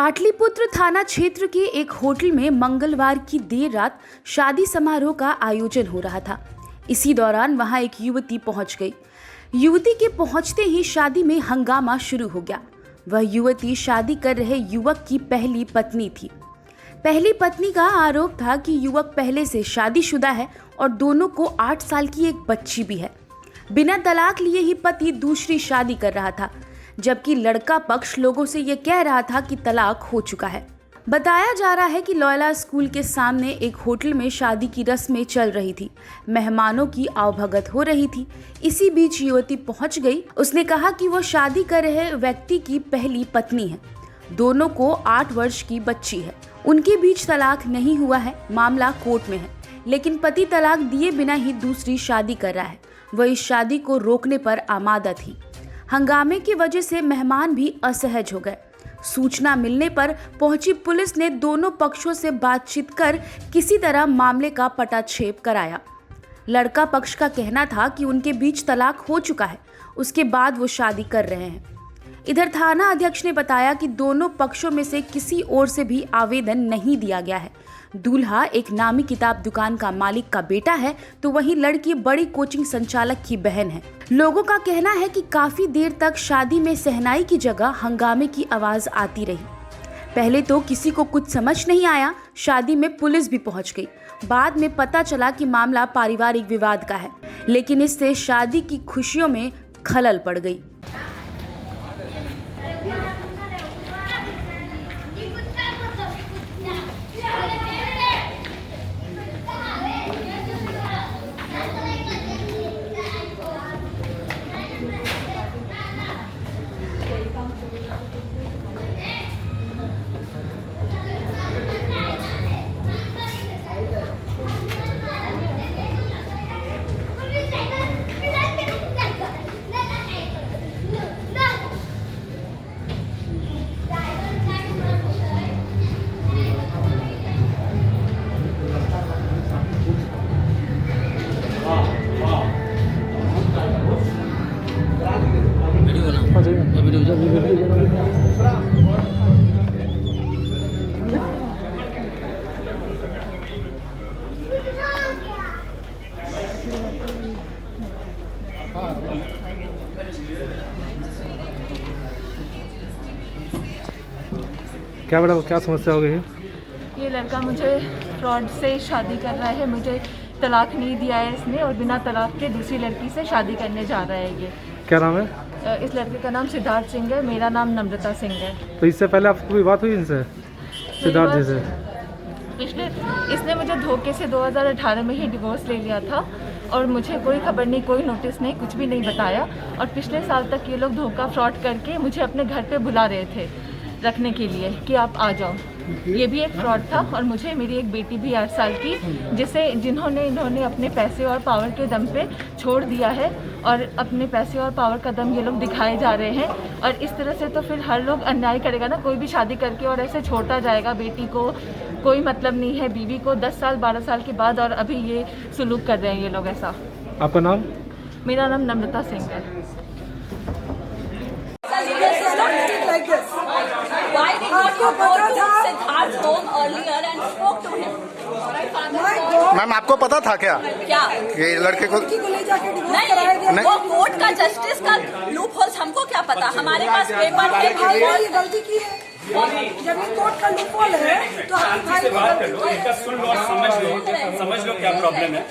पाटलिपुत्र थाना क्षेत्र के एक होटल में मंगलवार की देर रात शादी समारोह का आयोजन हो रहा था। इसी दौरान वहां एक युवती पहुंच गई। युवती के पहुंचते ही शादी में हंगामा शुरू हो गया। वह युवती शादी कर रहे युवक की पहली पत्नी थी। पहली पत्नी का आरोप था कि युवक पहले से शादीशुदा है और दोनों को 8 साल की एक बच्ची भी है। बिना तलाक लिए ही पति दूसरी शादी कर रहा था, जबकि लड़का पक्ष लोगों से ये कह रहा था कि तलाक हो चुका है। बताया जा रहा है कि लॉयला स्कूल के सामने एक होटल में शादी की रस्में चल रही थी। मेहमानों की आवभगत हो रही थी। इसी बीच युवती पहुंच गई। उसने कहा कि वो शादी कर रहे व्यक्ति की पहली पत्नी है। दोनों को 8 वर्ष की बच्ची है। उनके बीच तलाक नहीं हुआ है। मामला कोर्ट में है, लेकिन पति तलाक दिए बिना ही दूसरी शादी कर रहा है। वह इस शादी को रोकने पर आमादा थी। हंगामे की वजह से मेहमान भी असहज हो गए। सूचना मिलने पर पहुंची पुलिस ने दोनों पक्षों से बातचीत कर किसी तरह मामले का पटाक्षेप कराया। लड़का पक्ष का कहना था कि उनके बीच तलाक हो चुका है, उसके बाद वो शादी कर रहे हैं। इधर थाना अध्यक्ष ने बताया कि दोनों पक्षों में से किसी ओर से भी आवेदन नहीं दिया गया है। दूल्हा एक नामी किताब दुकान का मालिक का बेटा है, तो वहीं लड़की बड़ी कोचिंग संचालक की बहन है। लोगों का कहना है कि काफी देर तक शादी में सहनाई की जगह हंगामे की आवाज आती रही। पहले तो किसी को कुछ समझ नहीं आया। शादी में पुलिस भी पहुंच गई। बाद में पता चला कि मामला पारिवारिक विवाद का है, लेकिन इससे शादी की खुशियों में खलल पड़ गई। क्या बड़ा क्या समस्या हो गई है? ये लड़का मुझे फ्रॉड से शादी कर रहा है। मुझे तलाक नहीं दिया है इसने, और बिना तलाक के दूसरी लड़की से शादी करने जा रहा है। ये क्या नाम है? इस लड़के का नाम सिद्धार्थ सिंह है। मेरा नाम नम्रता सिंह है। तो इससे पहले आपको कोई बात हुई इनसे, सिद्धार्थ जी से? इसने मुझे धोखे से 2018 में ही डिवोर्स ले लिया था, और मुझे कोई खबर नहीं, कोई नोटिस नहीं, कुछ भी नहीं बताया। और पिछले साल तक ये लोग धोखा फ्रॉड करके मुझे अपने घर पे बुला रहे थे रखने के लिए कि आप आ जाओ। ये भी एक फ्रॉड था। और मुझे मेरी एक बेटी भी 8 साल की, इन्होंने अपने पैसे और पावर के दम पे छोड़ दिया है, और अपने पैसे और पावर का दम ये लोग दिखाए जा रहे हैं। और इस तरह से तो फिर हर लोग अन्याय करेगा ना। कोई भी शादी करके और ऐसे छोड़ता जाएगा बेटी को, कोई मतलब नहीं है। बीवी को 10 साल 12 साल के बाद, और अभी ये सुलूक कर रहे हैं ये लोग ऐसा। आपका नाम? मेरा नाम नम्रता सिंह है। Why did not you go to Siddharth's home earlier and spoke to him? Ma'am आपको पता था क्या क्या ये लड़के को? नहीं, वो कोर्ट का जस्टिस का लूप होल्स हमको क्या पता। हमारे पास पेपर है। ये गलती की है। जब ये कोर्ट का लूप होल है तो शांति से बात कर लो, इनका सुन लो और समझ लो क्या प्रॉब्लम है।